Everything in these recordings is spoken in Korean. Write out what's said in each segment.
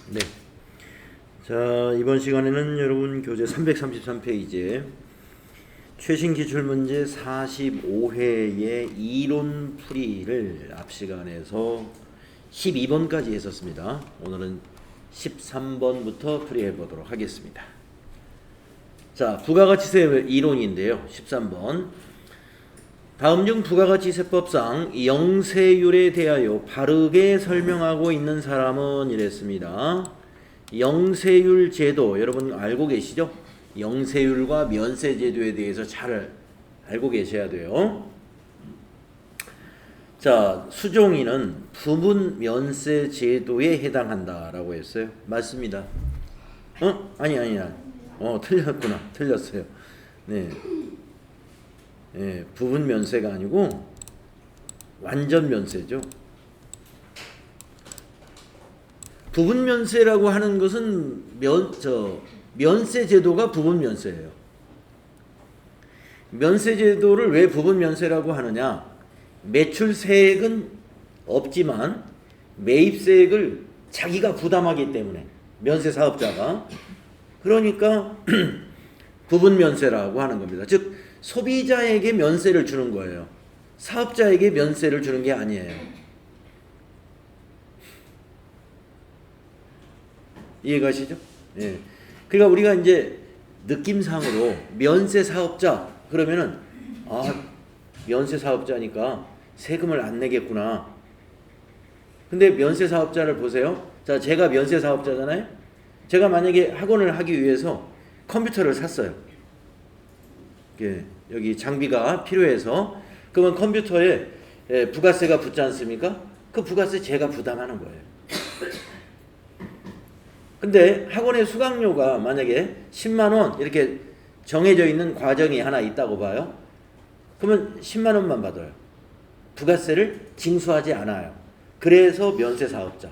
네. 자, 이번 시간에는 여러분 교재 333페이지에 최신 기출문제 45회의 이론 풀이를 앞 시간에서 12번까지 했었습니다. 오늘은 13번부터 풀이해 보도록 하겠습니다. 자, 부가가치세 이론인데요. 13번. 다음 중 부가가치세법상 영세율에 대하여 바르게 설명하고 있는 사람은 이랬습니다. 영세율 제도 여러분 알고 계시죠? 영세율과 면세제도에 대해서 잘 알고 계셔야 돼요. 자, 수종이는 부분면세제도에 해당한다라고 했어요. 맞습니다. 아니야. 틀렸구나. 틀렸어요. 네. 예, 부분 면세가 아니고 완전 면세죠. 부분 면세라고 하는 것은 면세 제도가 부분 면세예요. 면세 제도를 왜 부분 면세라고 하느냐? 매출세액은 없지만 매입세액을 자기가 부담하기 때문에 면세 사업자가 그러니까 부분 면세라고 하는 겁니다. 즉 소비자에게 면세를 주는 거예요. 사업자에게 면세를 주는 게 아니에요. 이해가시죠? 예. 그러니까 우리가 이제 느낌상으로 면세 사업자 그러면은 면세 사업자니까 세금을 안 내겠구나. 근데 면세 사업자를 보세요. 자, 제가 면세 사업자잖아요. 제가 만약에 학원을 하기 위해서 컴퓨터를 샀어요. 예, 여기 장비가 필요해서 그러면 컴퓨터에 부가세가 붙지 않습니까? 그 부가세 제가 부담하는 거예요. 근데 학원의 수강료가 만약에 10만 원 이렇게 정해져 있는 과정이 하나 있다고 봐요. 그러면 10만 원만 받아요. 부가세를 징수하지 않아요. 그래서 면세 사업자.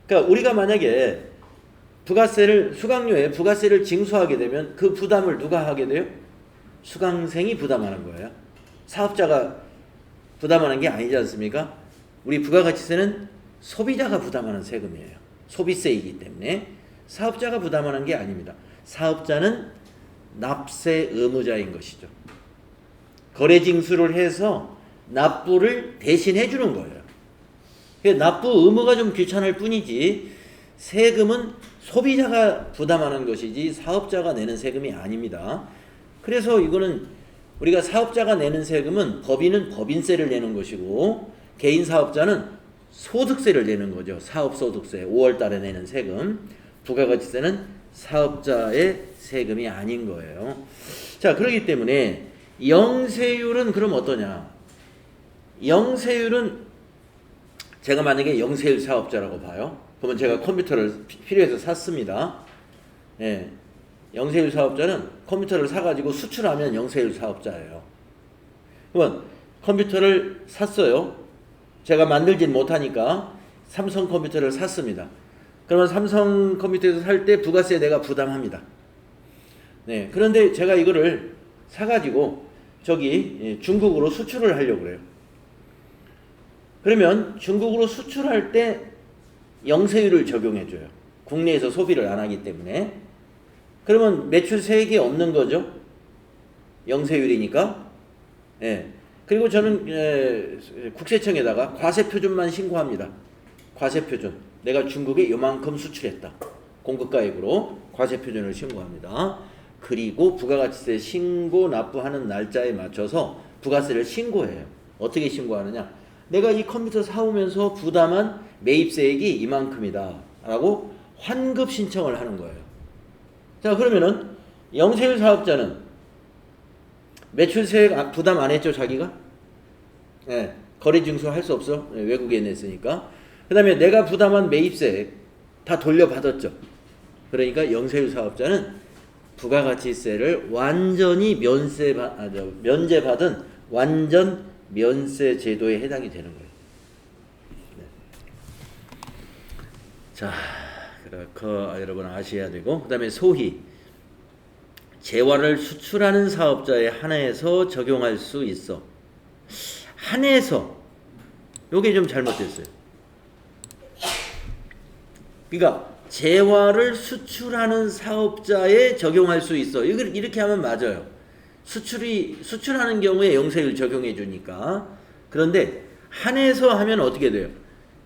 그러니까 우리가 만약에 수강료에 부가세를 징수하게 되면 그 부담을 누가 하게 돼요? 수강생이 부담하는 거예요. 사업자가 부담하는 게 아니지 않습니까? 우리 부가가치세는 소비자가 부담하는 세금이에요. 소비세이기 때문에 사업자가 부담하는 게 아닙니다. 사업자는 납세 의무자인 것이죠. 거래징수를 해서 납부를 대신해 주는 거예요. 납부 의무가 좀 귀찮을 뿐이지 세금은 소비자가 부담하는 것이지 사업자가 내는 세금이 아닙니다. 그래서 이거는 우리가 사업자가 내는 세금은 법인은 법인세를 내는 것이고 개인 사업자는 소득세를 내는 거죠. 사업소득세 5월 달에 내는 세금. 부가가치세는 사업자의 세금이 아닌 거예요. 자, 그렇기 때문에 영세율은 그럼 어떠냐? 영세율은 제가 만약에 영세율 사업자라고 봐요. 그러면 제가 컴퓨터를 필요해서 샀습니다. 예. 영세율 사업자는 컴퓨터를 사가지고 수출하면 영세율 사업자예요. 그러면 컴퓨터를 샀어요. 제가 만들진 못하니까 삼성 컴퓨터를 샀습니다. 그러면 삼성 컴퓨터에서 살 때 부가세 내가 부담합니다. 네, 그런데 제가 이거를 사가지고 저기 중국으로 수출을 하려고 그래요. 그러면 중국으로 수출할 때 영세율을 적용해줘요. 국내에서 소비를 안 하기 때문에. 그러면 매출세액이 없는 거죠. 영세율이니까. 예. 그리고 저는 국세청에다가 과세표준만 신고합니다. 과세표준. 내가 중국에 요만큼 수출했다. 공급가액으로 과세표준을 신고합니다. 그리고 부가가치세 신고 납부하는 날짜에 맞춰서 부가세를 신고해요. 어떻게 신고하느냐? 내가 이 컴퓨터 사오면서 부담한 매입세액이 이만큼이다. 라고 환급 신청을 하는 거예요. 자, 그러면은 영세율 사업자는 매출세액 부담 안 했죠, 자기가? 예, 거래징수 할 수 없어. 예, 외국에 냈으니까. 그 다음에 내가 부담한 매입세액 다 돌려받았죠. 그러니까 영세율 사업자는 부가가치세를 완전히 면제받은 완전 면세 제도에 해당이 되는 거예요. 네. 자, 그거 여러분 아셔야 되고, 그 다음에 소희 재화를 수출하는 사업자에 한해서 적용할 수 있어. 한해서 요게 좀 잘못됐어요. 그러니까 재화를 수출하는 사업자에 적용할 수 있어. 이렇게 하면 맞아요. 수출하는 경우에 영세율 적용해 주니까. 그런데 한해서 하면 어떻게 돼요?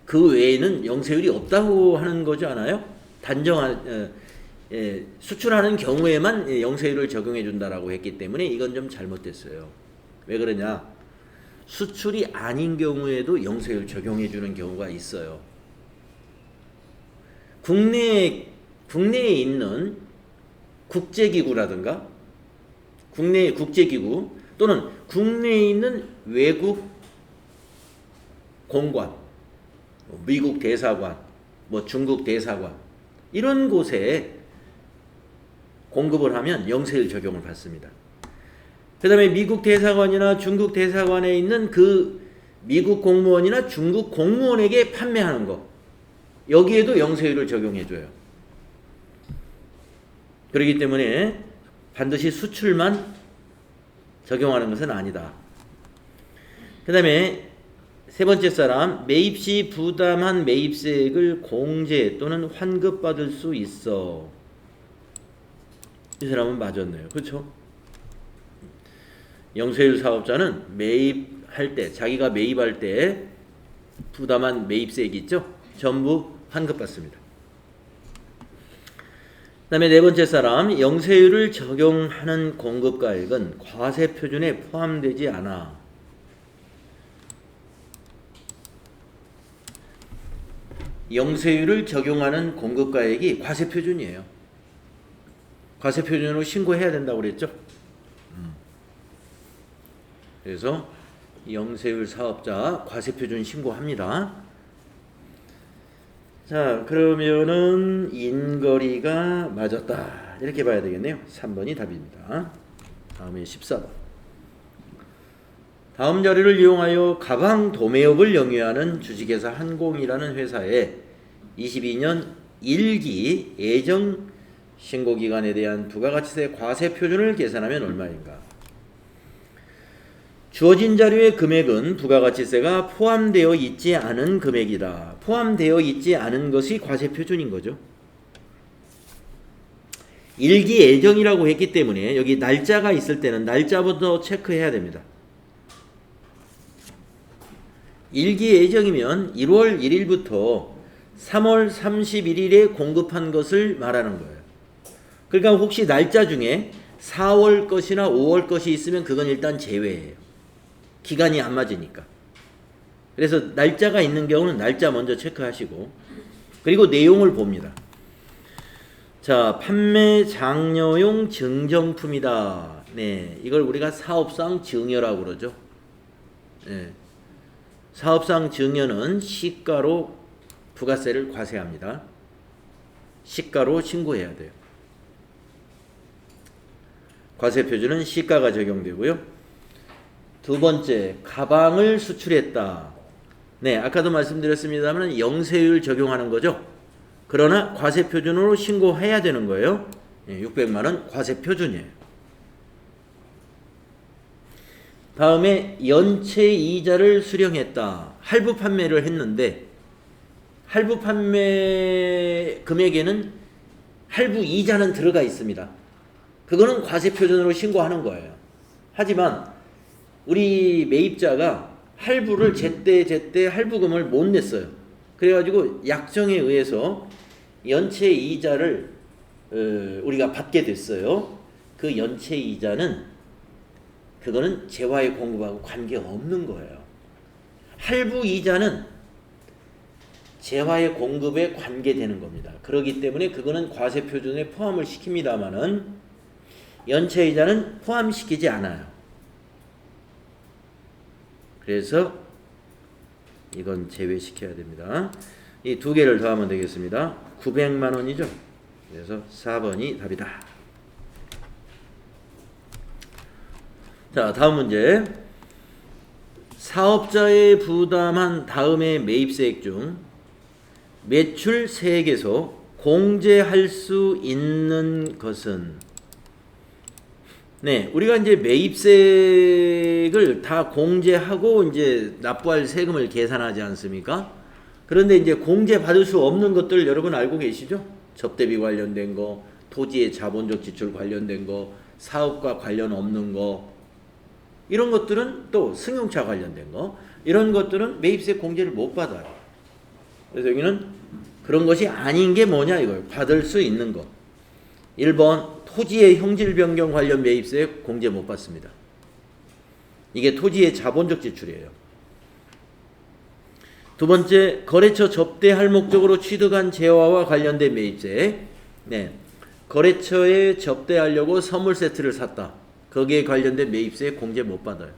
그 외에는 영세율이 없다고 하는 거지 않아요? 수출하는 경우에만 영세율을 적용해 준다라고 했기 때문에 이건 좀 잘못됐어요. 왜 그러냐? 수출이 아닌 경우에도 영세율 적용해 주는 경우가 있어요. 국내에 있는 국제기구라든가 국내의 국제기구 또는 국내에 있는 외국 공관, 미국 대사관, 중국 대사관 이런 곳에 공급을 하면 영세율 적용을 받습니다. 그 다음에 미국 대사관이나 중국 대사관에 있는 그 미국 공무원이나 중국 공무원에게 판매하는 거 여기에도 영세율을 적용해줘요. 그렇기 때문에 반드시 수출만 적용하는 것은 아니다. 그 다음에 세 번째 사람, 매입 시 부담한 매입세액을 공제 또는 환급받을 수 있어. 이 사람은 맞았네요. 그렇죠? 영세율 사업자는 매입할 때, 자기가 매입할 때 부담한 매입세액 있죠? 전부 환급받습니다. 그 다음에 네 번째 사람, 영세율을 적용하는 공급가액은 과세표준에 포함되지 않아. 영세율을 적용하는 공급가액이 과세표준이에요. 과세표준으로 신고해야 된다고 그랬죠? 그래서 영세율 사업자 과세표준 신고합니다. 자, 그러면은 인거리가 맞았다. 이렇게 봐야 되겠네요. 3번이 답입니다. 다음에 14번. 다음 자료를 이용하여 가방 도매업을 영위하는 주식회사 한공이라는 회사의 22년 1기 예정 신고기간에 대한 부가가치세 과세표준을 계산하면 얼마인가? 주어진 자료의 금액은 부가가치세가 포함되어 있지 않은 금액이다. 포함되어 있지 않은 것이 과세표준인 거죠. 일기 예정이라고 했기 때문에 여기 날짜가 있을 때는 날짜부터 체크해야 됩니다. 일기 예정이면 1월 1일부터 3월 31일에 공급한 것을 말하는 거예요. 그러니까 혹시 날짜 중에 4월 것이나 5월 것이 있으면 그건 일단 제외예요. 기간이 안 맞으니까. 그래서 날짜가 있는 경우는 날짜 먼저 체크하시고 그리고 내용을 봅니다. 자, 판매 장려용 증정품이다. 네, 이걸 우리가 사업상 증여라고 그러죠. 네. 사업상 증여는 시가로 부가세를 과세합니다. 시가로 신고해야 돼요. 과세표준은 시가가 적용되고요. 두 번째, 가방을 수출했다. 네, 아까도 말씀드렸습니다만 영세율 적용하는 거죠. 그러나 과세표준으로 신고해야 되는 거예요. 600만 원 과세표준이에요. 다음에 연체 이자를 수령했다. 할부 판매를 했는데 할부 판매 금액에는 할부 이자는 들어가 있습니다. 그거는 과세표준으로 신고하는 거예요. 하지만 우리 매입자가 할부를 제때 할부금을 못 냈어요. 그래가지고 약정에 의해서 연체 이자를 우리가 받게 됐어요. 그 연체 이자는 그거는 재화의 공급하고 관계없는 거예요. 할부 이자는 재화의 공급에 관계되는 겁니다. 그렇기 때문에 그거는 과세표준에 포함을 시킵니다마는 연체 이자는 포함시키지 않아요. 그래서 이건 제외시켜야 됩니다. 이 두 개를 더하면 되겠습니다. 900만 원이죠. 그래서 4번이 답이다. 자, 다음 문제. 사업자의 부담한 다음의 매입세액 중 매출 세액에서 공제할 수 있는 것은 네, 우리가 이제 매입세액을 다 공제하고 이제 납부할 세금을 계산하지 않습니까? 그런데 이제 공제 받을 수 없는 것들 여러분 알고 계시죠? 접대비 관련된 거, 토지의 자본적 지출 관련된 거, 사업과 관련 없는 거, 이런 것들은 또 승용차 관련된 거, 이런 것들은 매입세 공제를 못 받아요. 그래서 여기는 그런 것이 아닌 게 뭐냐 이거예요. 받을 수 있는 것. 1번 토지의 형질 변경 관련 매입세 공제 못 받습니다. 이게 토지의 자본적 지출이에요. 두 번째, 거래처 접대할 목적으로 취득한 재화와 관련된 매입세. 네, 거래처에 접대하려고 선물 세트를 샀다. 거기에 관련된 매입세 공제 못 받아요.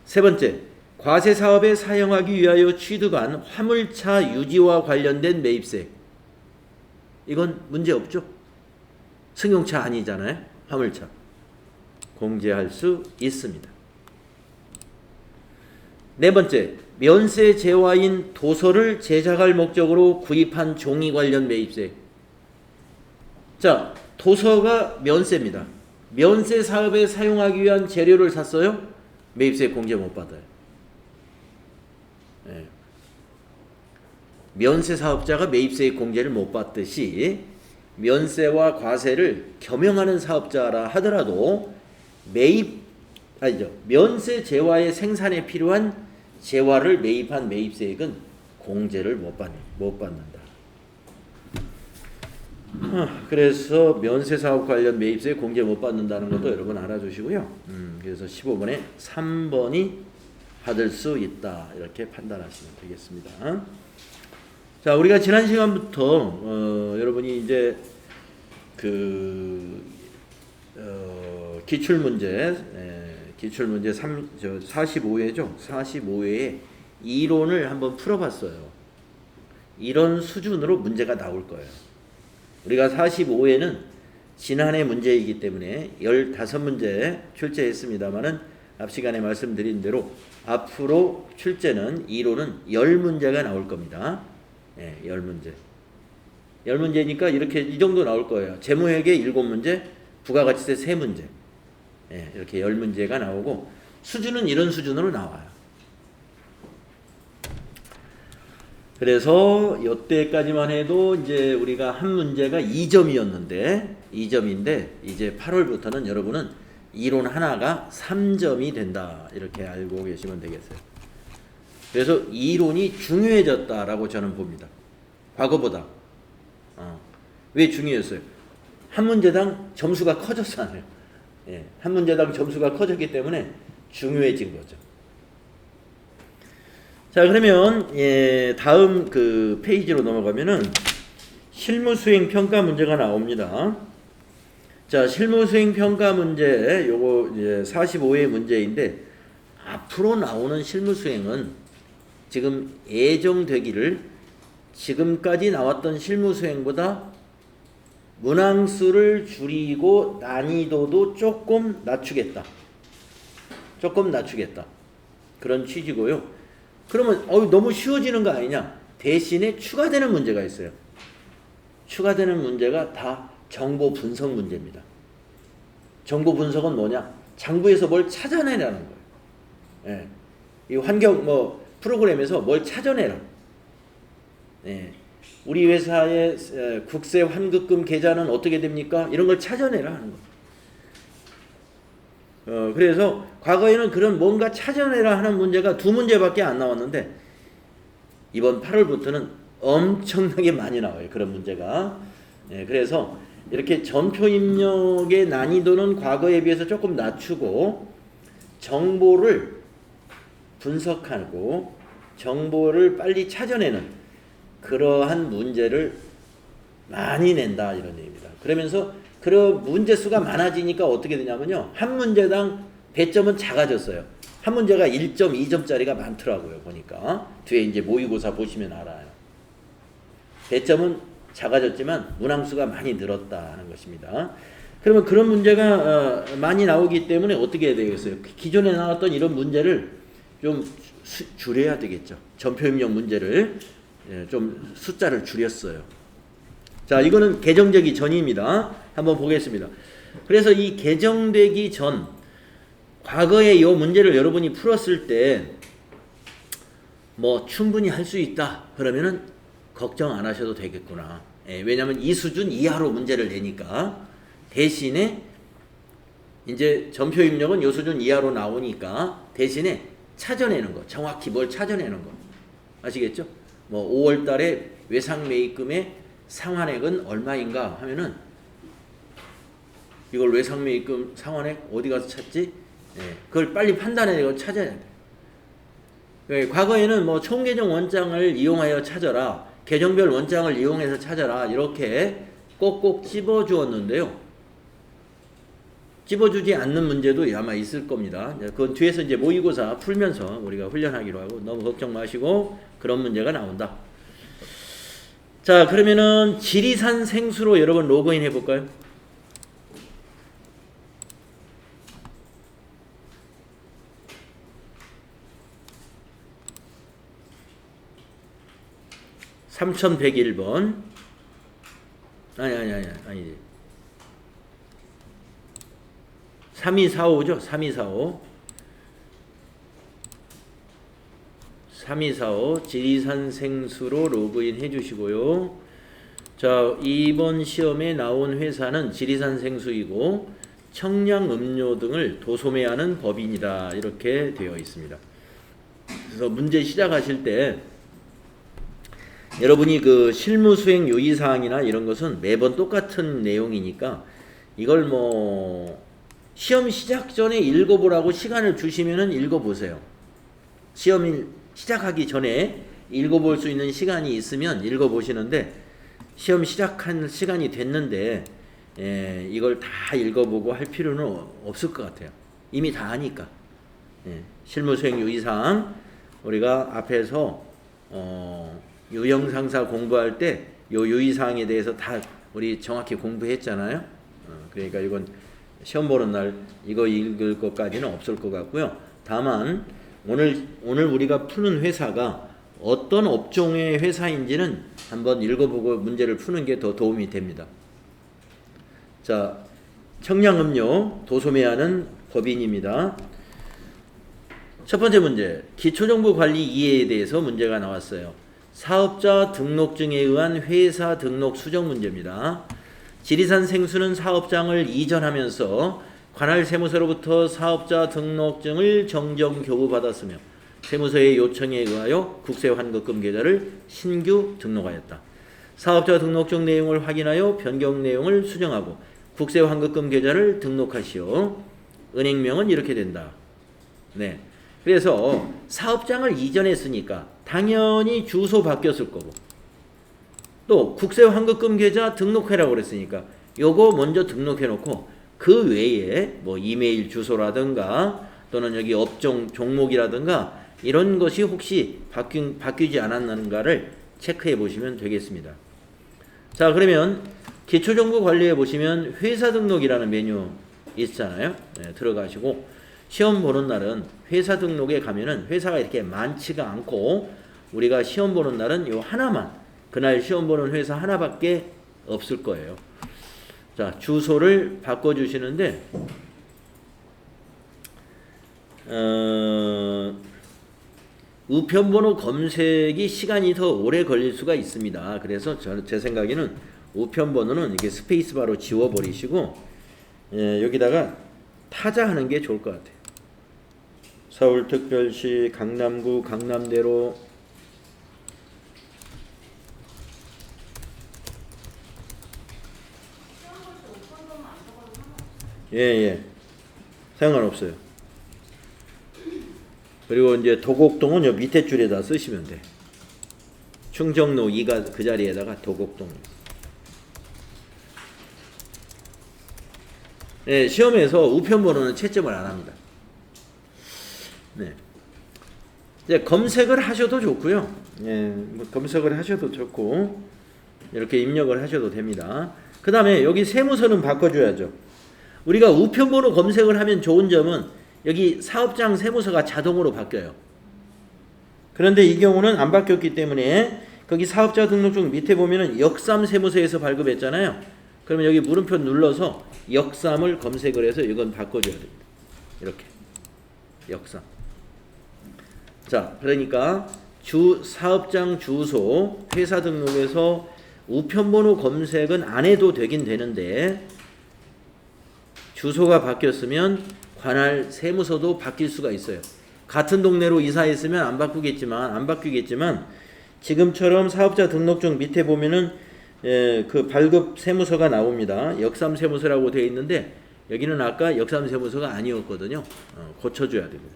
세 번째, 과세 사업에 사용하기 위하여 취득한 화물차 유지와 관련된 매입세. 이건 문제 없죠? 승용차 아니잖아요. 화물차. 공제할 수 있습니다. 네 번째, 면세 재화인 도서를 제작할 목적으로 구입한 종이 관련 매입세. 자, 도서가 면세입니다. 면세 사업에 사용하기 위한 재료를 샀어요? 매입세 공제 못 받아요. 네. 면세 사업자가 매입세 공제를 못 받듯이 면세와 과세를 겸용하는 사업자라 하더라도 면세 재화의 생산에 필요한 재화를 매입한 매입세액은 공제를 못 받는다. 그래서 면세 사업 관련 매입세 공제 못 받는다는 것도 여러분 알아주시고요. 그래서 15번에 3번이 받을 수 있다 이렇게 판단하시면 되겠습니다. 자, 우리가 지난 시간부터 여러분이 이제 기출문제 45회죠. 45회에 이론을 한번 풀어봤어요. 이런 수준으로 문제가 나올 거예요. 우리가 45회는 지난해 문제이기 때문에 15문제 출제했습니다만은 앞 시간에 말씀드린 대로 앞으로 출제는 이론은 10문제가 나올 겁니다. 네, 10문제. 10문제니까 이렇게 이 정도 나올 거예요. 재무회계 7문제, 부가가치세 3문제. 네, 이렇게 10문제가 나오고 수준은 이런 수준으로 나와요. 그래서 이때까지만 해도 이제 우리가 한 문제가 2점이었는데 2점인데 이제 8월부터는 여러분은 이론 하나가 3점이 된다. 이렇게 알고 계시면 되겠어요. 그래서 이론이 중요해졌다라고 저는 봅니다. 과거보다. 왜 중요했어요? 한 문제당 점수가 커졌잖아요. 예, 한 문제당 점수가 커졌기 때문에 중요해진 거죠. 자, 그러면 다음 페이지로 넘어가면은 실무 수행 평가 문제가 나옵니다. 자, 실무 수행 평가 문제 요거 이제 45회 문제인데 앞으로 나오는 실무 수행은 지금 예정되기를 지금까지 나왔던 실무 수행보다 문항수를 줄이고 난이도도 조금 낮추겠다. 그런 취지고요. 그러면 너무 쉬워지는 거 아니냐? 대신에 추가되는 문제가 있어요. 추가되는 문제가 다 정보 분석 문제입니다. 정보 분석은 뭐냐? 장부에서 뭘 찾아내라는 거예요. 예. 이 환경 프로그램에서 뭘 찾아내라. 예. 우리 회사의 국세 환급금 계좌는 어떻게 됩니까? 이런 걸 찾아내라 하는 거예요. 그래서 과거에는 그런 뭔가 찾아내라 하는 문제가 2문제밖에 안 나왔는데 이번 8월부터는 엄청나게 많이 나와요. 그런 문제가. 예, 그래서 이렇게 전표 입력의 난이도는 과거에 비해서 조금 낮추고 정보를 분석하고 정보를 빨리 찾아내는 그러한 문제를 많이 낸다 이런 얘기입니다. 그러면서 그런 문제 수가 많아지니까 어떻게 되냐면요. 한 문제당 배점은 작아졌어요. 한 문제가 1점, 2점짜리가 많더라고요. 보니까 뒤에 이제 모의고사 보시면 알아요. 배점은 작아졌지만 문항수가 많이 늘었다는 것입니다. 그러면 그런 문제가 많이 나오기 때문에 어떻게 해야 되겠어요? 기존에 나왔던 이런 문제를 좀 줄여야 되겠죠. 전표 입력 문제를 좀 숫자를 줄였어요. 자, 이거는 개정되기 전입니다. 한번 보겠습니다. 그래서 이 개정되기 전 과거에 이 문제를 여러분이 풀었을 때 뭐 충분히 할 수 있다 그러면은 걱정 안 하셔도 되겠구나. 예, 왜냐하면 이 수준 이하로 문제를 내니까. 대신에 이제 전표 입력은 이 수준 이하로 나오니까 대신에 찾아내는 거, 정확히 뭘 찾아내는 거 아시겠죠? 뭐 5월 달에 외상 매입금의 상환액은 얼마인가 하면은 이걸 외상 매입금 상환액 어디 가서 찾지? 예, 그걸 빨리 판단해내고 찾아야 돼. 과거에는 뭐 총계정 원장을 이용하여 찾아라, 계정별 원장을 이용해서 찾아라 이렇게 꼭꼭 집어주었는데요. 집어주지 않는 문제도 아마 있을 겁니다. 그건 뒤에서 이제 모의고사 풀면서 우리가 훈련하기로 하고 너무 걱정 마시고 그런 문제가 나온다. 자, 그러면은 지리산 생수로 여러분 로그인 해볼까요? (3101번) 아니지 3245죠. 3245 지리산 생수로 로그인 해주시고요. 자, 이번 시험에 나온 회사는 지리산 생수이고 청량 음료 등을 도소매하는 법인이다 이렇게 되어 있습니다. 그래서 문제 시작하실 때 여러분이 그 실무 수행 요의사항이나 이런 것은 매번 똑같은 내용이니까 이걸 뭐 시험 시작 전에 읽어보라고 시간을 주시면은 읽어보세요. 시험이 시작하기 전에 읽어볼 수 있는 시간이 있으면 읽어보시는데 시험 시작한 시간이 됐는데 이걸 다 읽어보고 할 필요는 없을 것 같아요. 이미 다 아니까. 실무 수행 요의사항 우리가 앞에서 유형상사 공부할 때 요 요의사항에 대해서 다 우리 정확히 공부했잖아요. 그러니까 이건 시험 보는 날 이거 읽을 것까지는 없을 것 같고요. 다만 오늘 우리가 푸는 회사가 어떤 업종의 회사인지는 한번 읽어보고 문제를 푸는 게 더 도움이 됩니다. 자, 청량음료 도소매하는 법인입니다. 첫 번째 문제, 기초정보관리 이해에 대해서 문제가 나왔어요. 사업자 등록증에 의한 회사 등록 수정 문제입니다. 지리산 생수는 사업장을 이전하면서 관할 세무서로부터 사업자 등록증을 정정 교부받았으며 세무서의 요청에 의하여 국세환급금 계좌를 신규 등록하였다. 사업자 등록증 내용을 확인하여 변경 내용을 수정하고 국세환급금 계좌를 등록하시오. 은행명은 이렇게 된다. 네. 그래서 사업장을 이전했으니까 당연히 주소 바뀌었을 거고 또 국세환급금 계좌 등록해라고 그랬으니까 요거 먼저 등록해 놓고 그 외에 뭐 이메일 주소라든가 또는 여기 업종 종목이라든가 이런 것이 혹시 바뀌지 않았는가를 체크해 보시면 되겠습니다. 자, 그러면 기초정보관리에 보시면 회사 등록이라는 메뉴 있잖아요. 네, 들어가시고 시험 보는 날은 회사 등록에 가면은 회사가 이렇게 많지가 않고 우리가 시험 보는 날은 요 하나만, 그날 시험 보는 회사 하나밖에 없을 거예요. 자, 주소를 바꿔주시는데 우편번호 검색이 시간이 더 오래 걸릴 수가 있습니다. 그래서 제 생각에는 우편번호는 이게 스페이스바로 지워버리시고 여기다가 타자하는 게 좋을 것 같아요. 서울특별시 강남구 강남대로 상관없어요. 그리고 이제 도곡동은 요 밑에 줄에다 쓰시면 돼. 충정로 2가 그 자리에다가 도곡동. 네, 시험에서 우편번호는 채점을 안 합니다. 네. 이제 검색을 하셔도 좋고요. 뭐 검색을 하셔도 좋고 이렇게 입력을 하셔도 됩니다. 그 다음에 여기 세무서는 바꿔줘야죠. 우리가 우편번호 검색을 하면 좋은 점은 여기 사업장 세무서가 자동으로 바뀌어요. 그런데 이 경우는 안 바뀌었기 때문에 거기 사업자 등록증 밑에 보면은 역삼 세무서에서 발급했잖아요. 그러면 여기 물음표 눌러서 역삼을 검색을 해서 이건 바꿔줘야 됩니다. 이렇게 역삼. 자, 그러니까 사업장 주소, 회사 등록에서 우편번호 검색은 안 해도 되긴 되는데 주소가 바뀌었으면 관할 세무서도 바뀔 수가 있어요. 같은 동네로 이사했으면 안 바뀌겠지만 지금처럼 사업자 등록증 밑에 보면은 그 발급 세무서가 나옵니다. 역삼 세무서라고 되어 있는데 여기는 아까 역삼 세무서가 아니었거든요. 고쳐줘야 됩니다.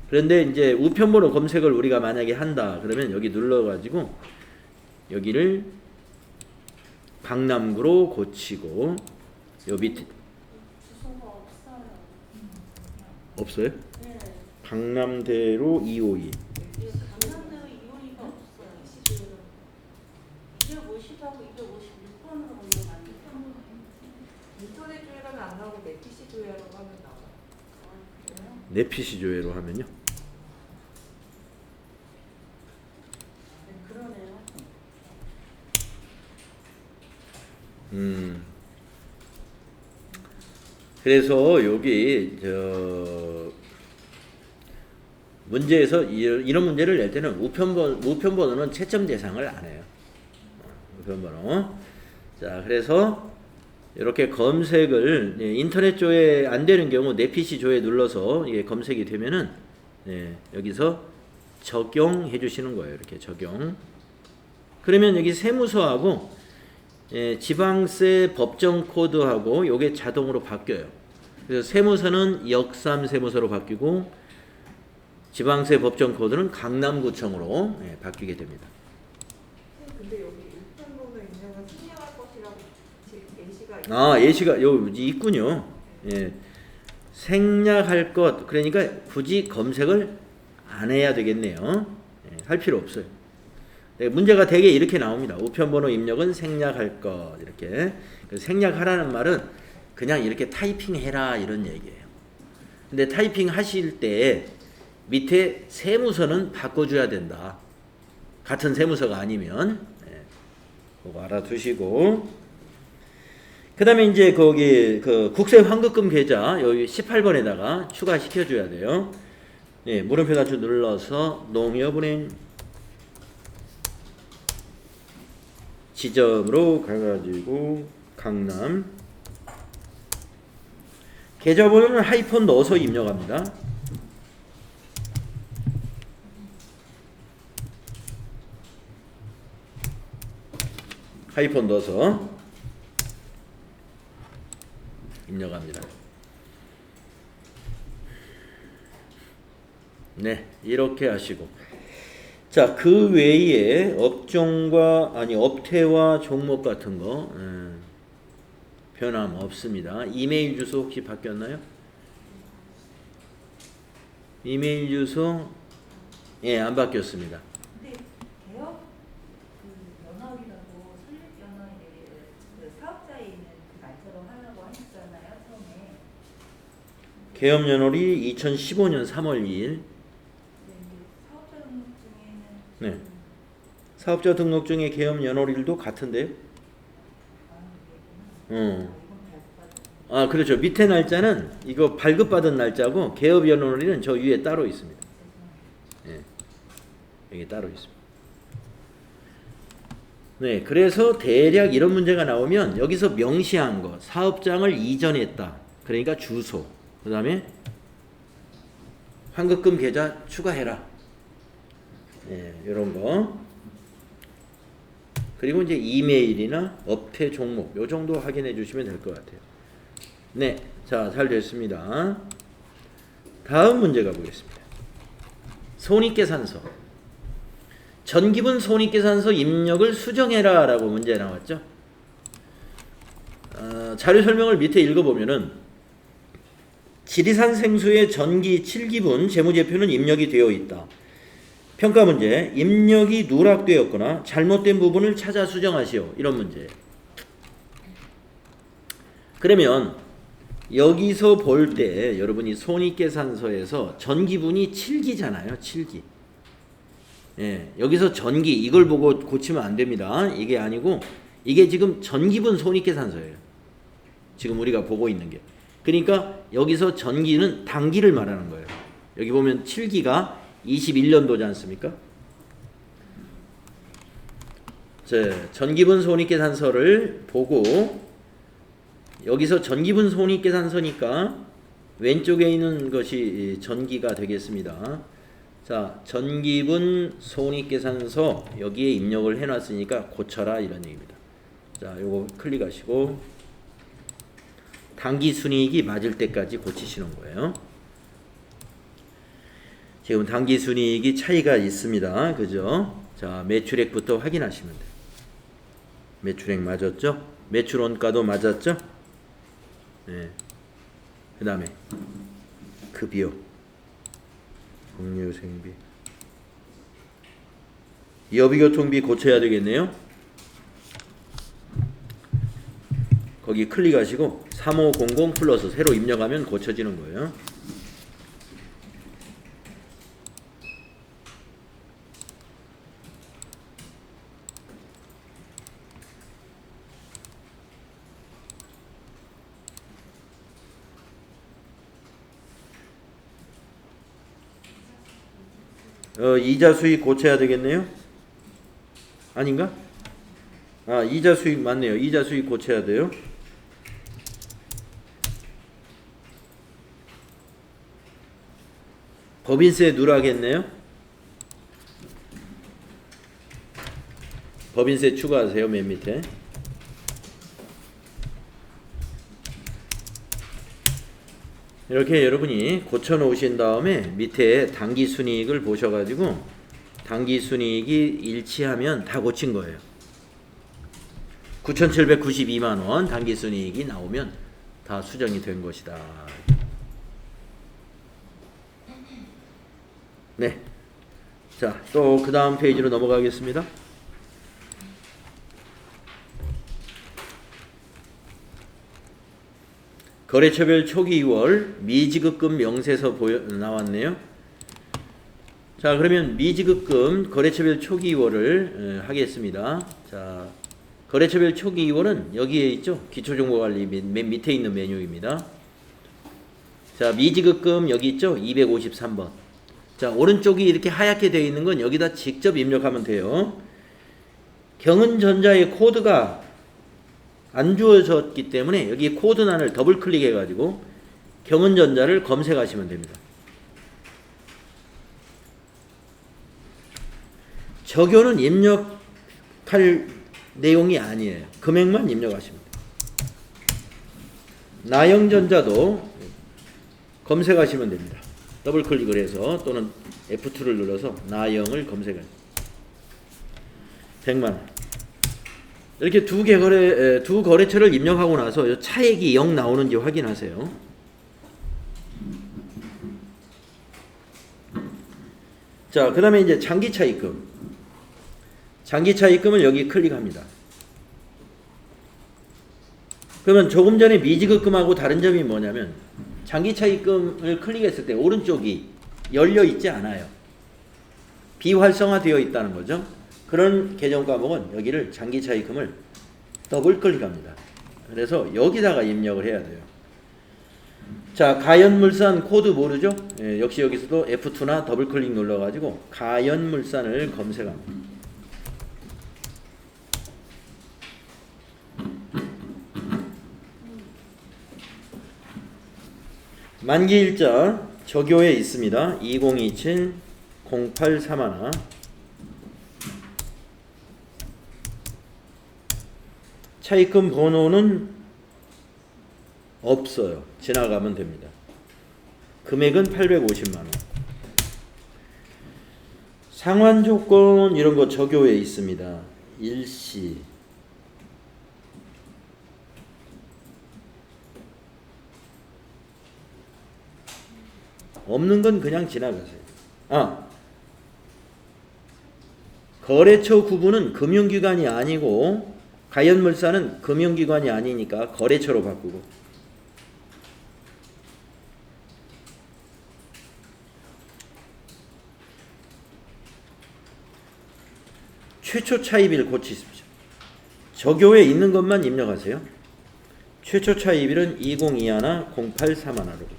그런데 이제 우편번호 검색을 우리가 만약에 한다 그러면 여기 눌러가지고 여기를 강남구로 고치고 요 밑에 주소가 없어요? 네. 강남대로 252. 강남대로 252가 없어요. 250하고 256번으로 보면 안 돼요. 인터넷 조회라면 안 나오고 내 PC 조회라고 하면 나와요. 그래요? 내 PC 조회로 하면요. 네, 그러네요. 그래서 여기 문제에서 이런 문제를 낼 때는 우편번호는 채점 대상을 안 해요. 우편번호. 자, 그래서 이렇게 검색을 인터넷 조회 안 되는 경우 내 PC 조회 눌러서 이게 검색이 되면은 여기서 적용해 주시는 거예요. 이렇게 적용. 그러면 여기 세무서하고 지방세 법정 코드하고 요게 자동으로 바뀌어요. 그래서 세무서는 역삼 세무서로 바뀌고 지방세 법정 코드는 강남구청으로 바뀌게 됩니다. 근데 여기 우편번호 입력은 생략할 것이라고 지금 예시가 예시가 여기 있군요. 예. 생략할 것 그러니까 굳이 검색을 안 해야 되겠네요. 할 필요 없어요. 문제가 되게 이렇게 나옵니다. 우편번호 입력은 생략할 것 이렇게. 생략하라는 말은 그냥 이렇게 타이핑해라 이런 얘기예요. 근데 타이핑 하실 때 밑에 세무서는 바꿔줘야 된다. 같은 세무서가 아니면 그거 알아두시고 그 다음에 이제 거기 그 국세 환급금 계좌 여기 18번에다가 추가시켜줘야 돼요. 물음표 단추 눌러서 농협은행 지점으로 가가지고 강남 계좌번호는 하이폰 넣어서 입력합니다. 하이폰 넣어서 입력합니다. 네, 이렇게 하시고 자, 그 외에 업태와 종목 같은 거 변함 없습니다. 이메일 주소 혹시 바뀌었나요? 이메일 주소 안 바뀌었습니다. 근데 개업 연합이라고 설립 연합이 그 사업자에 있는 그 날짜로 하려고 하셨잖아요 처음에. 개업 연월이 2015년 3월 2일. 사업자 등록증에는 네. 사업자 등록증의 개업 연월일도 같은데요? 그렇죠. 밑에 날짜는 이거 발급받은 날짜고 개업 연월일은 저 위에 따로 있습니다. 여기 따로 있습니다. 네, 그래서 대략 이런 문제가 나오면 여기서 명시한 거 사업장을 이전했다. 그러니까 주소. 그 다음에 환급금 계좌 추가해라. 이런 거. 그리고 이제 이메일이나 업태 종목 요 정도 확인해 주시면 될 것 같아요. 네, 자, 잘 됐습니다. 다음 문제 가보겠습니다. 손익계산서. 전기분 손익계산서 입력을 수정해라 라고 문제 나왔죠. 자료 설명을 밑에 읽어보면은 지리산 생수의 전기 7기분 재무제표는 입력이 되어 있다. 평가 문제, 입력이 누락되었거나 잘못된 부분을 찾아 수정하시오. 이런 문제예요. 그러면 여기서 볼 때 여러분이 손익계산서에서 전기분이 7기잖아요. 7기. 여기서 전기 이걸 보고 고치면 안 됩니다. 이게 아니고 이게 지금 전기분 손익계산서예요. 지금 우리가 보고 있는 게. 그러니까 여기서 전기는 단기를 말하는 거예요. 여기 보면 7기가 21년도지 않습니까? 자, 전기분 손익계산서를 보고 여기서 전기분 손익계산서니까 왼쪽에 있는 것이 전기가 되겠습니다. 자, 전기분 손익계산서 여기에 입력을 해놨으니까 고쳐라 이런 얘기입니다. 자, 요거 클릭하시고 당기순이익이 맞을 때까지 고치시는 거예요. 지금 당기순이익이 차이가 있습니다. 그죠? 자, 매출액부터 확인하시면 돼요. 매출액 맞았죠? 매출원가도 맞았죠? 네. 그 다음에 급여, 공유생비, 여비교통비 고쳐야 되겠네요. 거기 클릭하시고 3500 플러스 새로 입력하면 고쳐지는 거예요. 이자 수익 고쳐야 되겠네요. 아닌가? 아, 이자 수익 맞네요. 이자 수익 고쳐야 돼요. 법인세 누락했네요. 법인세 추가하세요. 맨 밑에. 이렇게 여러분이 고쳐 놓으신 다음에 밑에 당기순이익을 보셔가지고 당기순이익이 일치하면 다 고친 거예요. 9,792만원 당기순이익이 나오면 다 수정이 된 것이다. 네. 자, 또 그 다음 페이지로 넘어가겠습니다. 거래처별 초기 2월 미지급금 명세서 나왔네요. 자, 그러면 미지급금 거래처별 초기 2월을 하겠습니다. 자, 거래처별 초기 2월은 여기에 있죠. 기초정보관리 맨 밑에 있는 메뉴입니다. 자, 미지급금 여기 있죠. 253번. 자, 오른쪽이 이렇게 하얗게 되어 있는 건 여기다 직접 입력하면 돼요. 경은전자의 코드가 안 주어졌기 때문에 여기 코드란을 더블 클릭해 가지고 경은전자를 검색하시면 됩니다. 적요는 입력할 내용이 아니에요. 금액만 입력하시면 돼요. 나영전자도 검색하시면 됩니다. 더블 클릭을 해서 또는 F2를 눌러서 나영을 검색하세요. 100만원. 이렇게 두 거래처를 입력하고 나서 차액이 0 나오는지 확인하세요. 자, 그 다음에 이제 장기차입금. 장기차입금을 여기 클릭합니다. 그러면 조금 전에 미지급금하고 다른 점이 뭐냐면 장기차입금을 클릭했을 때 오른쪽이 열려 있지 않아요. 비활성화되어 있다는 거죠. 그런 계정 과목은 여기를 장기차입금을 더블 클릭합니다. 그래서 여기다가 입력을 해야 돼요. 자, 가연물산 코드 모르죠? 예, 역시 여기서도 F2나 더블 클릭 눌러가지고 가연물산을 검색합니다. 만기일자 적요에 있습니다. 2027-0831. 차입금 번호는 없어요. 지나가면 됩니다. 금액은 850만원. 상환조건 이런 거 적요에 있습니다. 일시. 없는 건 그냥 지나가세요. 아, 거래처 구분은 금융기관이 아니고 가연물산은 금융기관이 아니니까 거래처로 바꾸고, 최초 차입일 고치십시오. 적요에 있는 것만 입력하세요. 최초 차입일은 2021-0831로.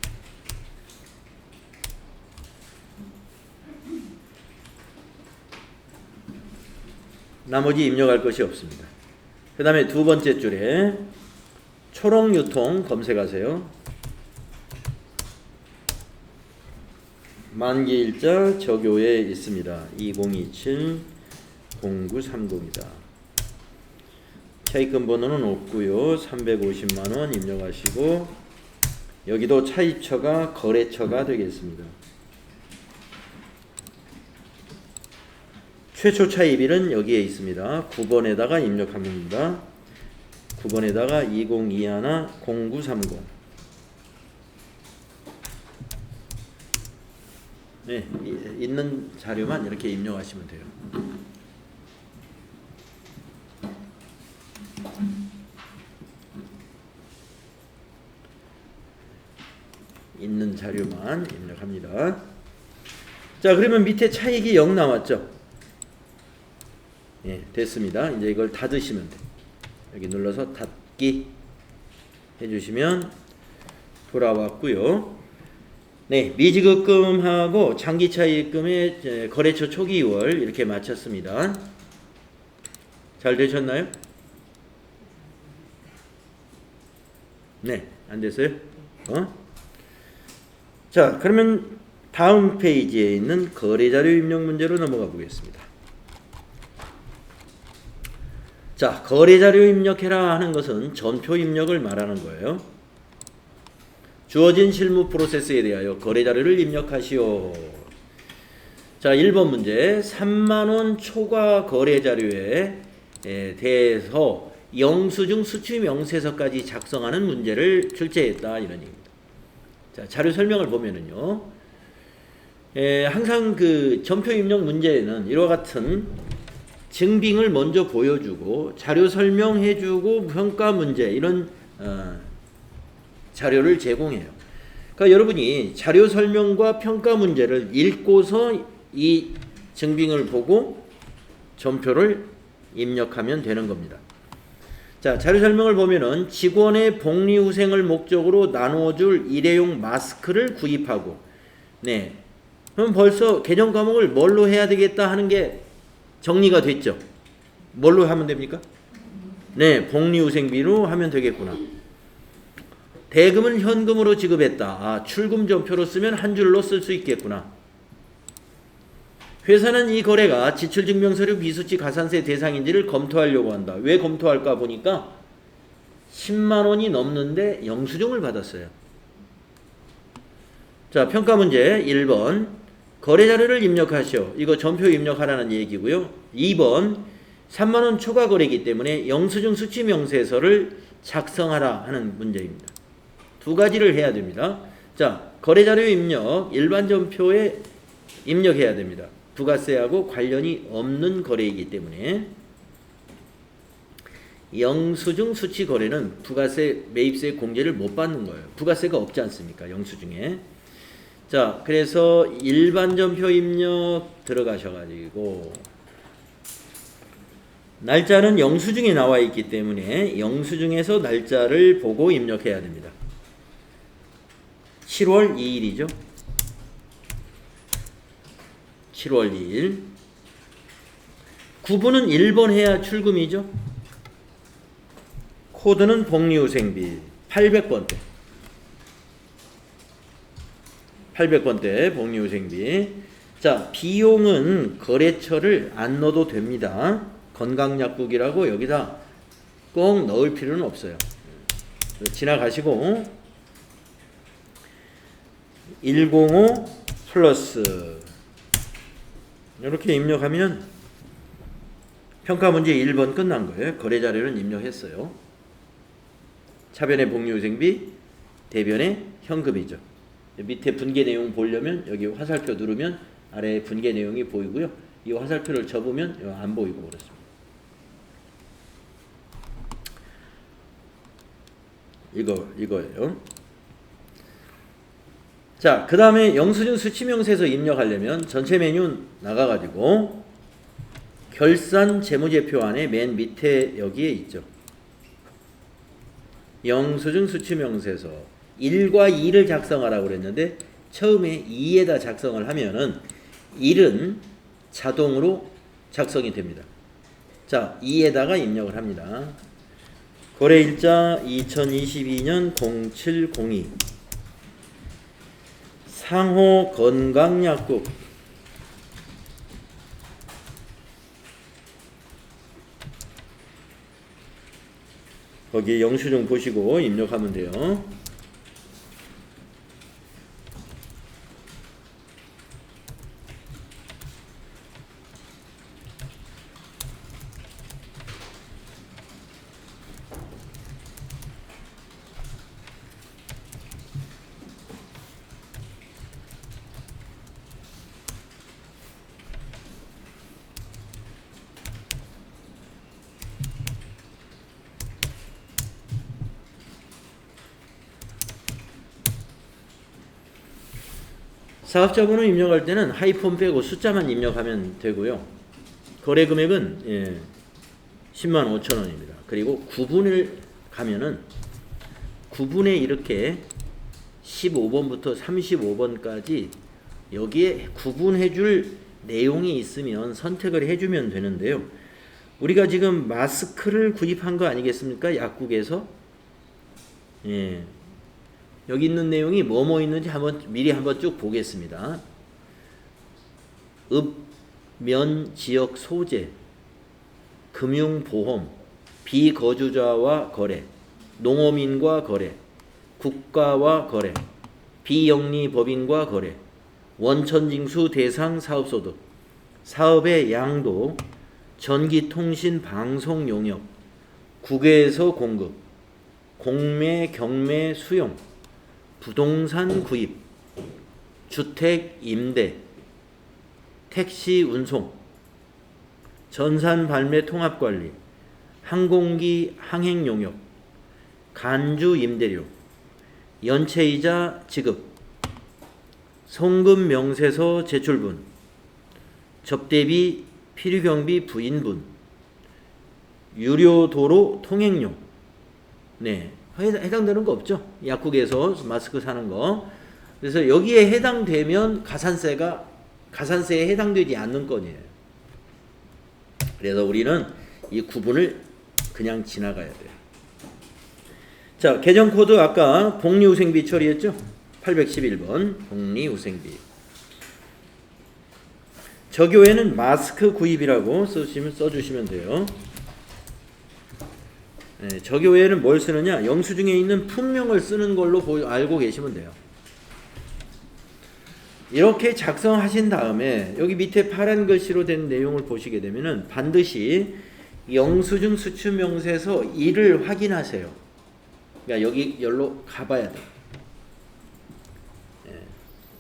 나머지 입력할 것이 없습니다. 그 다음에 두 번째 줄에 초록유통 검색하세요. 만기일자 적요에 있습니다. 2027-0930이다. 차입금 번호는 없고요. 350만원 입력하시고 여기도 차입처가 거래처가 되겠습니다. 최초 차입일은 여기에 있습니다. 9번에다가 입력합니다. 9번에다가 2021-0930. 네, 있는 자료만 이렇게 입력하시면 돼요. 있는 자료만 입력합니다. 자, 그러면 밑에 차익이 0 나왔죠? 예, 됐습니다. 이제 이걸 닫으시면 돼요. 여기 눌러서 닫기 해주시면 돌아왔고요. 네, 미지급금하고 장기차입금의 거래처 초기월 이렇게 마쳤습니다. 잘 되셨나요? 네, 안 됐어요? 자, 그러면 다음 페이지에 있는 거래자료 입력 문제로 넘어가 보겠습니다. 자, 거래자료 입력해라 하는 것은 전표 입력을 말하는 거예요. 주어진 실무 프로세스에 대하여 거래자료를 입력하시오. 자, 1번 문제. 3만원 초과 거래자료에 대해서 영수증 수취 명세서까지 작성하는 문제를 출제했다, 이런 얘기입니다. 자, 자료 설명을 보면은요, 항상 그 전표 입력 문제에는 이와 같은 증빙을 먼저 보여주고 자료 설명해주고 평가 문제 이런 자료를 제공해요. 그러니까 여러분이 자료 설명과 평가 문제를 읽고서 이 증빙을 보고 전표를 입력하면 되는 겁니다. 자, 자료 설명을 보면은 직원의 복리후생을 목적으로 나누어줄 일회용 마스크를 구입하고, 네, 그럼 벌써 개정 과목을 뭘로 해야 되겠다 하는 게 정리가 됐죠. 뭘로 하면 됩니까? 네, 복리후생비로 하면 되겠구나. 대금은 현금으로 지급했다. 아, 출금 전표로 쓰면 한 줄로 쓸 수 있겠구나. 회사는 이 거래가 지출증명서류 비수치 가산세 대상인지를 검토하려고 한다. 왜 검토할까 보니까 10만 원이 넘는데 영수증을 받았어요. 자, 평가 문제 1번. 거래자료를 입력하시오. 이거 전표 입력하라는 얘기고요. 2번. 3만 원 초과 거래이기 때문에 영수증 수취 명세서를 작성하라 하는 문제입니다. 두 가지를 해야 됩니다. 자, 거래자료 입력 일반 전표에 입력해야 됩니다. 부가세하고 관련이 없는 거래이기 때문에 영수증 수취 거래는 부가세 매입세 공제를 못 받는 거예요. 부가세가 없지 않습니까? 영수증에. 자, 그래서 일반 전표 입력 들어가셔가지고 날짜는 영수증에 나와 있기 때문에 영수증에서 날짜를 보고 입력해야 됩니다. 7월 2일이죠. 7월 2일. 구분은 1번 해야 출금이죠. 코드는 복리후생비 800번대. 800번대 복리후생비. 자, 비용은 거래처를 안 넣어도 됩니다. 건강약국이라고 여기다 꼭 넣을 필요는 없어요. 지나가시고 105 플러스 이렇게 입력하면 평가 문제 1번 끝난 거예요. 거래자료는 입력했어요. 차변의 복리후생비, 대변의 현금이죠. 밑에 분계 내용 보려면 여기 화살표 누르면 아래에 분계 내용이 보이고요. 이 화살표를 접으면 안 보이고 그렇습니다. 이거예요. 자, 그 다음에 영수증 수취명세서 입력하려면 전체 메뉴 나가가지고 결산 재무제표 안에 맨 밑에 여기에 있죠. 영수증 수취명세서 1과 2를 작성하라고 그랬는데 처음에 2에다 작성을 하면은 1은 자동으로 작성이 됩니다. 자, 2에다가 입력을 합니다. 거래일자 2022년 0702 상호 건강약국 거기에 영수증 보시고 입력하면 돼요. 사업자번호 입력할 때는 하이폰 빼고 숫자만 입력하면 되고요. 거래 금액은 10만 5천 원입니다. 그리고 구분을 가면은 구분에 이렇게 15번부터 35번까지 여기에 구분해 줄 내용이 있으면 선택을 해주면 되는데요. 우리가 지금 마스크를 구입한 거 아니겠습니까? 약국에서. 여기 있는 내용이 뭐뭐 있는지 미리 한번 쭉 보겠습니다. 읍, 면, 지역, 소재, 금융보험, 비거주자와 거래, 농어민과 거래, 국가와 거래, 비영리법인과 거래, 원천징수 대상 사업소득, 사업의 양도, 전기통신 방송 용역, 국외에서 공급, 공매, 경매, 수용, 부동산 구입, 주택 임대, 택시 운송, 전산 발매 통합 관리, 항공기 항행 용역, 간주 임대료, 연체이자 지급, 송금 명세서 제출분, 접대비 필요경비 부인분, 유료 도로 통행료. 네, 해당되는 거 없죠? 약국에서 마스크 사는 거. 그래서 여기에 해당되면 가산세에 해당되지 않는 건이에요. 그래서 우리는 이 구분을 그냥 지나가야 돼요. 자, 계정 코드 아까 복리후생비 처리했죠? 811번 복리후생비. 저교에는 마스크 구입이라고 써주시면 돼요. 네, 저교에는 뭘 쓰느냐? 영수증에 있는 품명을 쓰는 걸로 알고 계시면 돼요. 이렇게 작성하신 다음에 여기 밑에 파란 글씨로 된 내용을 보시게 되면은 반드시 영수증 수출명세서 1을 확인하세요. 그러니까 여기 열로 가봐야 돼.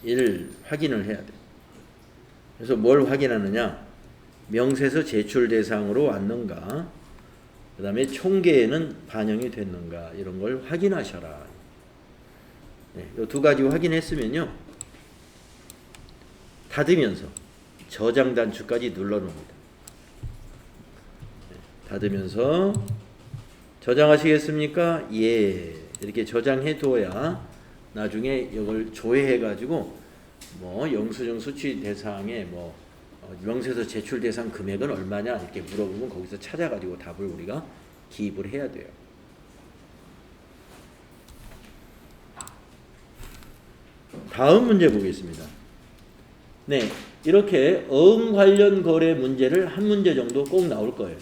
1을 확인을 해야 돼. 그래서 뭘 확인하느냐? 명세서 제출 대상으로 왔는가? 그 다음에 총계에는 반영이 됐는가? 이런 걸 확인하셔라. 이 두 가지 확인했으면요. 닫으면서 저장 단추까지 눌러놓습니다. 닫으면서 저장하시겠습니까? 예. 이렇게 저장해 둬야 나중에 이걸 조회해 가지고 뭐 영수증 수취 대상에 명세서 제출 대상 금액은 얼마냐 이렇게 물어보면 거기서 찾아가지고 답을 우리가 기입을 해야 돼요. 다음 문제 보겠습니다. 네, 이렇게 어음 관련 거래 문제를 한 문제 정도 꼭 나올 거예요.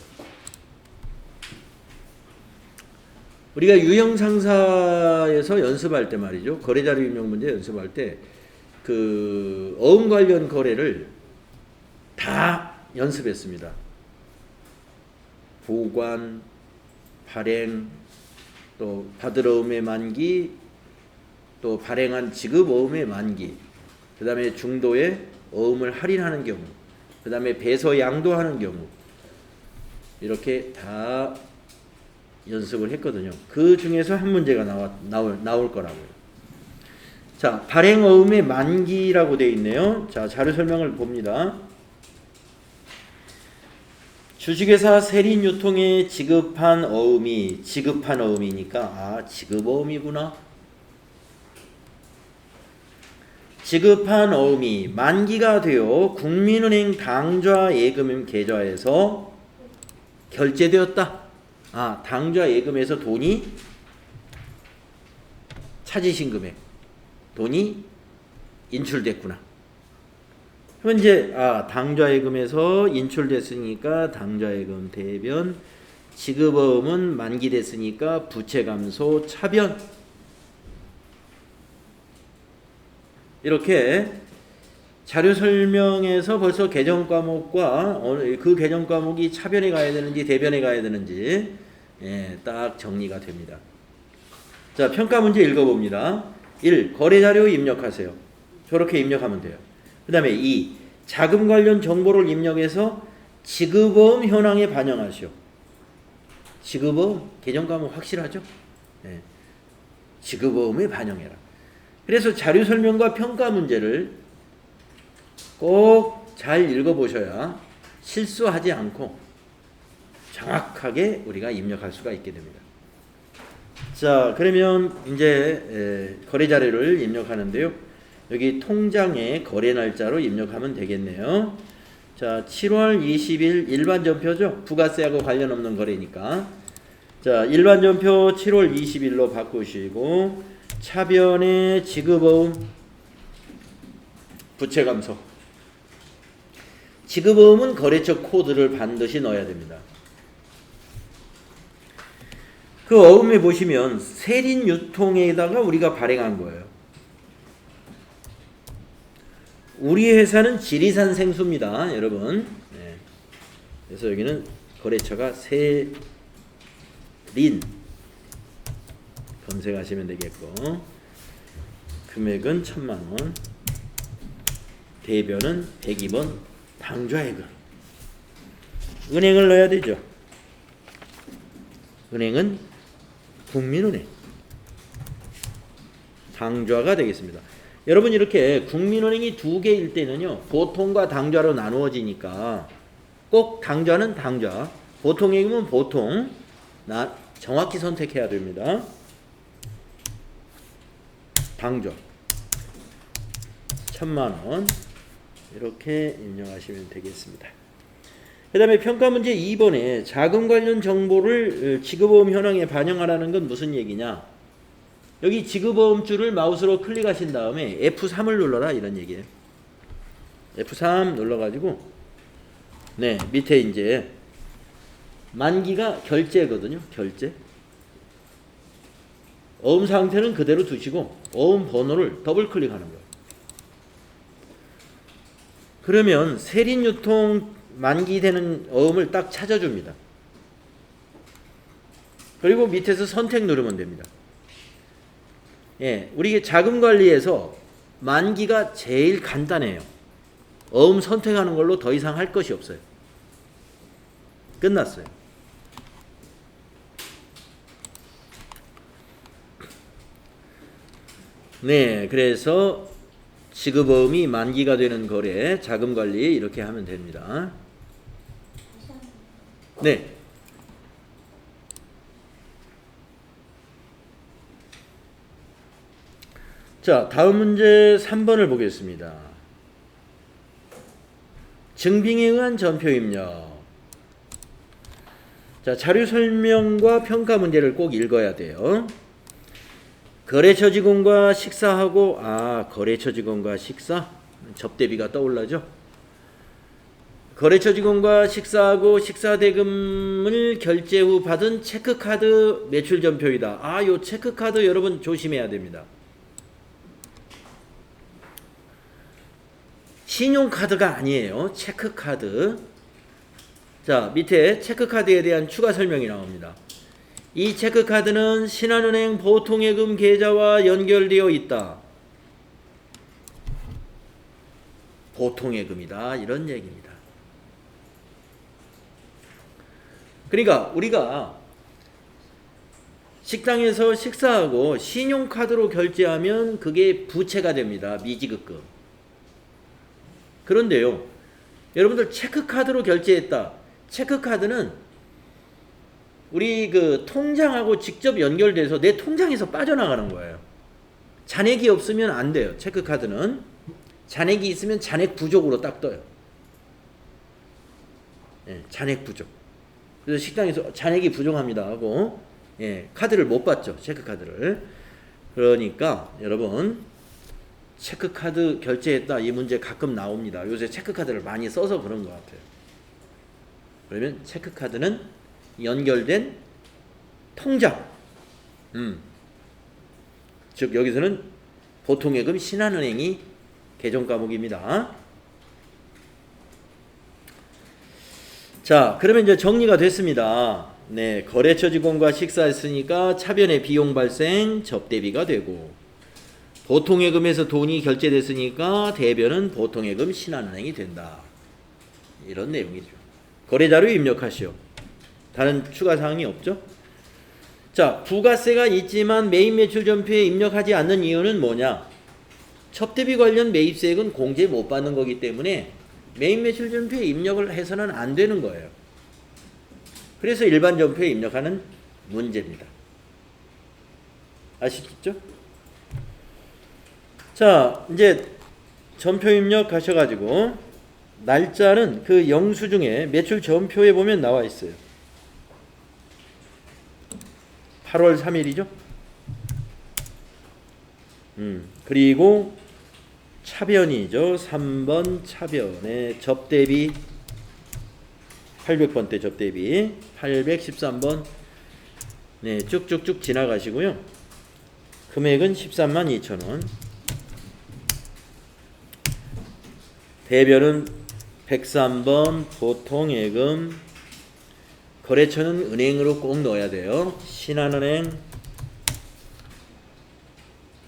우리가 유형상사에서 연습할 때 말이죠. 거래자료 입력 문제 연습할 때 그 어음 관련 거래를 다 연습했습니다. 보관, 발행, 또 받을 어음의 만기, 또 발행한 지급 어음의 만기, 그 다음에 중도에 어음을 할인하는 경우, 그 다음에 배서 양도하는 경우, 이렇게 다 연습을 했거든요. 그 중에서 한 문제가 나올 거라고요. 자, 발행 어음의 만기라고 되어 있네요. 자, 자료 설명을 봅니다. 주식회사 세린 유통에 지급한 어음이니까 지급 어음이구나. 지급한 어음이 만기가 되어 국민은행 당좌 예금임 계좌에서 결제되었다. 아, 당좌 예금에서 돈이 찾으신 금액, 돈이 인출됐구나. 그럼 이제 당좌 예금에서 인출됐으니까 당좌 예금 대변, 지급어음은 만기됐으니까 부채 감소 차변. 이렇게 자료 설명에서 벌써 개정 과목과 그 개정 과목이 차변에 가야 되는지 대변에 가야 되는지 딱 정리가 됩니다. 자, 평가 문제 읽어봅니다. 1. 거래 자료 입력하세요. 저렇게 입력하면 돼요. 그 다음에 2. 자금 관련 정보를 입력해서 지급어음 현황에 반영하시오. 지급어음 개정 과목 확실하죠? 네. 지급어음에 반영해라. 그래서 자료 설명과 평가 문제를 꼭 잘 읽어보셔야 실수하지 않고 정확하게 우리가 입력할 수가 있게 됩니다. 자, 그러면 이제 거래 자료를 입력하는데요. 여기 통장에 거래 날짜로 입력하면 되겠네요. 자, 7월 20일 일반 전표죠. 부가세하고 관련 없는 거래니까. 자, 일반 전표 7월 20일로 바꾸시고 차변에 지급어음 부채 감소. 지급어음은 거래처 코드를 반드시 넣어야 됩니다. 그 어음에 보시면 세린 유통에다가 우리가 발행한 거예요. 우리 회사는 지리산 생수입니다, 여러분. 네. 그래서 여기는 거래처가 세린 검색하시면 되겠고, 금액은 1,000,000원, 대변은 102번 당좌예금. 은행을 넣어야 되죠. 은행은 국민은행. 당좌가 되겠습니다. 여러분, 이렇게 국민은행이 두 개일 때는요, 보통과 당좌로 나누어지니까 꼭 당좌는 당좌, 보통예금은 보통, 정확히 선택해야 됩니다. 당좌 1,000,000원 이렇게 입력하시면 되겠습니다. 그 다음에 평가 문제 2번에 자금 관련 정보를 지급어음 현황에 반영하라는 건 무슨 얘기냐? 여기 지급어음줄을 마우스로 클릭하신 다음에 F3을 눌러라, 이런 얘기예요. F3 눌러가지고 네, 밑에 이제 만기가 결제거든요. 결제. 어음 상태는 그대로 두시고 어음 번호를 더블 클릭하는 거예요. 그러면 세린유통 만기되는 어음을 딱 찾아줍니다. 그리고 밑에서 선택 누르면 됩니다. 예, 우리 자금관리에서 만기가 제일 간단해요. 어음 선택하는 걸로 더 이상 할 것이 없어요. 끝났어요. 네, 그래서 지급어음이 만기가 되는 거래, 자금관리 이렇게 하면 됩니다. 네. 자, 다음 문제 3번을 보겠습니다. 증빙에 의한 전표 입력. 자, 자료 설명과 평가 문제를 꼭 읽어야 돼요. 거래처 직원과 식사하고, 거래처 직원과 식사? 접대비가 떠올라죠? 거래처 직원과 식사하고 식사 대금을 결제 후 받은 체크카드 매출 전표이다. 요 체크카드 여러분 조심해야 됩니다. 신용카드가 아니에요. 체크카드. 자, 밑에 체크카드에 대한 추가 설명이 나옵니다. 이 체크카드는 신한은행 보통예금 계좌와 연결되어 있다. 보통예금이다, 이런 얘기입니다. 그러니까 우리가 식당에서 식사하고 신용카드로 결제하면 그게 부채가 됩니다. 미지급금. 그런데요, 여러분들 체크카드로 결제했다. 체크카드는 우리 그 통장하고 직접 연결돼서 내 통장에서 빠져나가는 거예요. 잔액이 없으면 안 돼요. 체크카드는 잔액이 있으면 잔액 부족으로 딱 떠요. 네, 잔액 부족. 그래서 식당에서 잔액이 부족합니다 하고 예, 카드를 못 받죠. 체크카드를. 그러니까 여러분 체크카드 결제했다 이 문제 가끔 나옵니다. 요새 체크카드를 많이 써서 그런 것 같아요. 그러면 체크카드는 연결된 통장 즉 여기서는 보통예금 신한은행이 개정 과목입니다. 자, 그러면 이제 정리가 됐습니다. 네, 거래처 직원과 식사했으니까 차변의 비용 발생 접대비가 되고 보통예금에서 돈이 결제됐으니까 대변은 보통예금 신한은행이 된다. 이런 내용이죠. 거래자료 입력하시오. 다른 추가 사항이 없죠? 자, 부가세가 있지만 매입 매출 전표에 입력하지 않는 이유는 뭐냐? 접대비 관련 매입세액은 공제 못 받는 거기 때문에 매입 매출 전표에 입력을 해서는 안 되는 거예요. 그래서 일반 전표에 입력하는 문제입니다. 아시겠죠? 자, 이제 전표 입력하셔가지고 날짜는 그 영수증에 매출 전표에 보면 나와 있어요. 8월 3일이죠. 그리고 차변이죠. 3번 차변에 접대비 800번대 접대비 813번 네, 쭉쭉쭉 지나가시고요. 금액은 13만 2천원. 대변은 103번 보통예금. 거래처는 은행으로 꼭 넣어야 돼요. 신한은행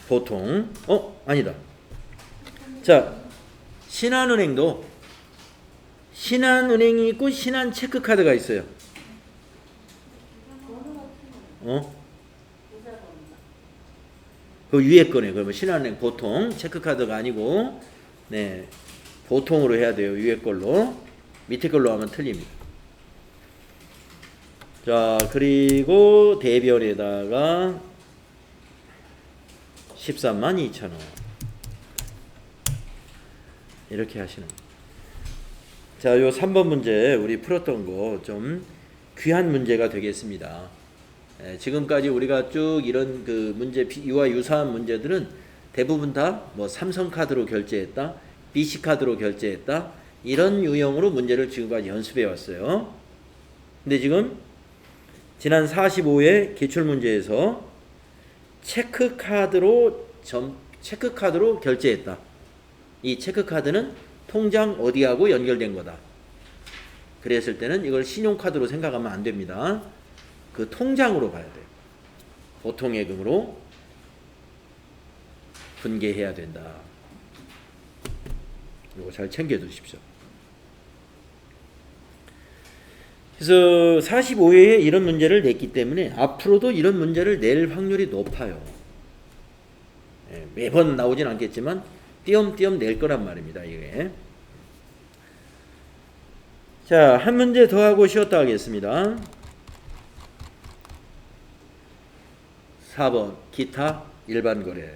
보통 아니다. 자, 신한은행도 신한은행이 있고 신한체크카드가 있어요. 그 위에 거네. 그러면 신한은행 보통 체크카드가 아니고 네, 보통으로 해야 돼요. 위에 걸로. 밑에 걸로 하면 틀립니다. 자, 그리고 대변에다가 13만 2천원 이렇게 하시는 거예요. 자, 요 3번 문제 우리 풀었던 거 좀 귀한 문제가 되겠습니다. 지금까지 우리가 쭉 이런 그 문제 이와 유사한 문제들은 대부분 다 뭐 삼성카드로 결제했다, BC카드로 결제했다 이런 유형으로 문제를 지금까지 연습해 왔어요. 근데 지금 지난 45회 기출문제에서 체크카드로 결제했다. 이 체크카드는 통장 어디하고 연결된 거다. 그랬을 때는 이걸 신용카드로 생각하면 안 됩니다. 그 통장으로 봐야 돼요. 보통예금으로 분개해야 된다. 이거 잘 챙겨두십시오. 그래서 45회에 이런 문제를 냈기 때문에 앞으로도 이런 문제를 낼 확률이 높아요. 매번 나오진 않겠지만 띄엄띄엄 낼 거란 말입니다. 이게. 자, 한 문제 더 하고 쉬었다 하겠습니다. 4번 기타 일반 거래.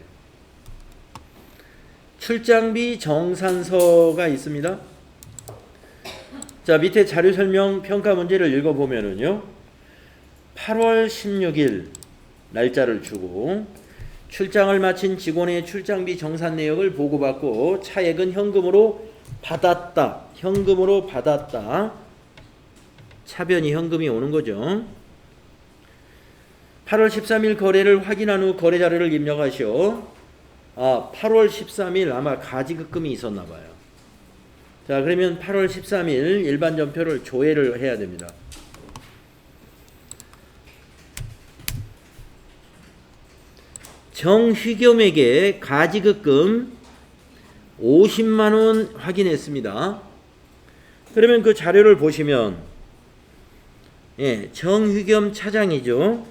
출장비 정산서가 있습니다. 자, 밑에 자료 설명 평가 문제를 읽어보면은요. 8월 16일 날짜를 주고 출장을 마친 직원의 출장비 정산 내역을 보고받고 차액은 현금으로 받았다. 현금으로 받았다. 차변이 현금이 오는 거죠. 8월 13일 거래를 확인한 후 거래 자료를 입력하시오. 8월 13일 아마 가지급금이 있었나 봐요. 자, 그러면 8월 13일 일반 전표를 조회를 해야 됩니다. 정휘겸에게 가지급금 50만원 확인했습니다. 그러면 그 자료를 보시면 정휘겸 차장이죠.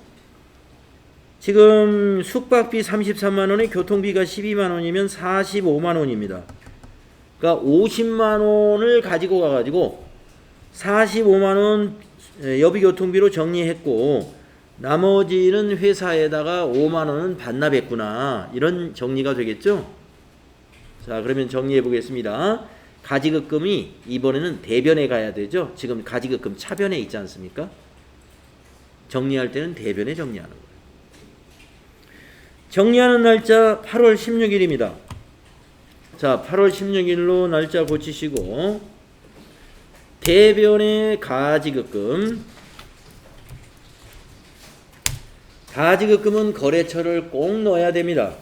지금 숙박비 33만원에 교통비가 12만원이면 45만원입니다. 그러니까 50만원을 가지고 가가지고 45만원 여비교통비로 정리했고 나머지는 회사에다가 5만원은 반납했구나. 이런 정리가 되겠죠? 자, 그러면 정리해 보겠습니다. 가지급금이 이번에는 대변에 가야 되죠. 지금 가지급금 차변에 있지 않습니까? 정리할 때는 대변에 정리하는 거예요. 정리하는 날짜 8월 16일입니다. 자, 8월 16일로 날짜 고치시고 대변의 가지급금. 가지급금은 거래처를 꼭 넣어야 됩니다.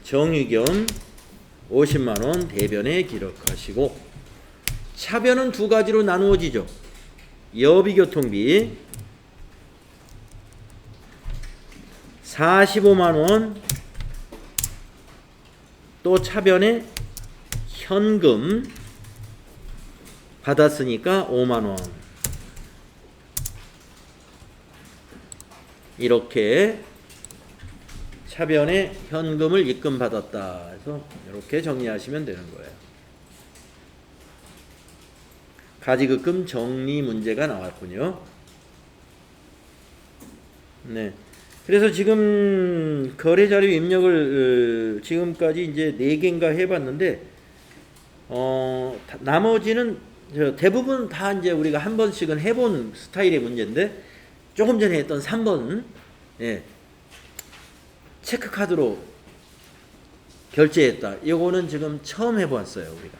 정의견 50만원 대변에 기록하시고 차변은 두 가지로 나누어지죠. 여비교통비 45만원 또 차변에 현금 받았으니까 5만원 이렇게 차변에 현금을 입금받았다 해서 이렇게 정리하시면 되는 거예요. 가지급금 정리 문제가 나왔군요. 네. 그래서 지금 거래자료 입력을 지금까지 이제 4개인가 해봤는데 나머지는 대부분 다 이제 우리가 한 번씩은 해본 스타일의 문제인데 조금 전에 했던 3번 예, 체크카드로 결제했다. 이거는 지금 처음 해보았어요 우리가.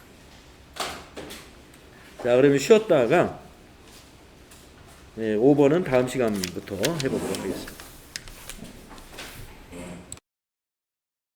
자, 그러면 쉬었다가 5번은 다음 시간부터 해보도록 하겠습니다.